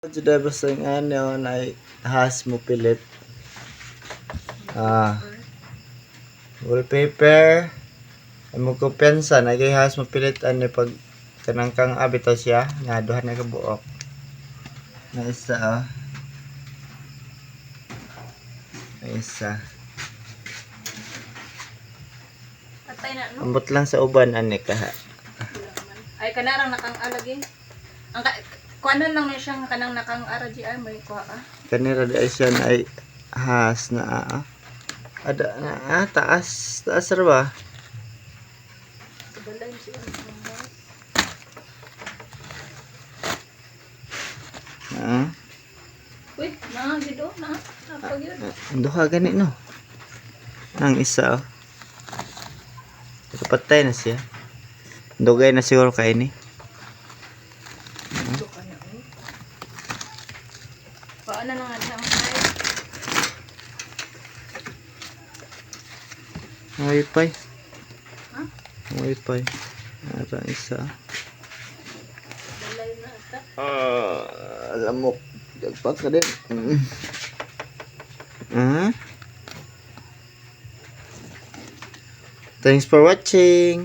Juday basta ngayon ay has mo pilit. Wallpaper. Ay mo kumpensa nagay has mo pilit ani pag kanang kang abitaw siya nga duha na kabuok. Na isa Na isa. Patay na no. Ambot lang sa uban ani kaha. Ay kanarang nakang alagi. Ang kuanan lang na siya kanang nakang araji ay may kuha ka. Kanira di ay siya na ay has na ada na taas ra ba? Balay siya. Uy, na gido na. Apa gyud? Duha gani no. Ang isa patay na siya. Dugay na siguro kay ni. Paano na nga siyang Wifi. Ha? Wifi. Ara isa. balay na ata. Lamok. Dagpak ka din. Thanks for watching.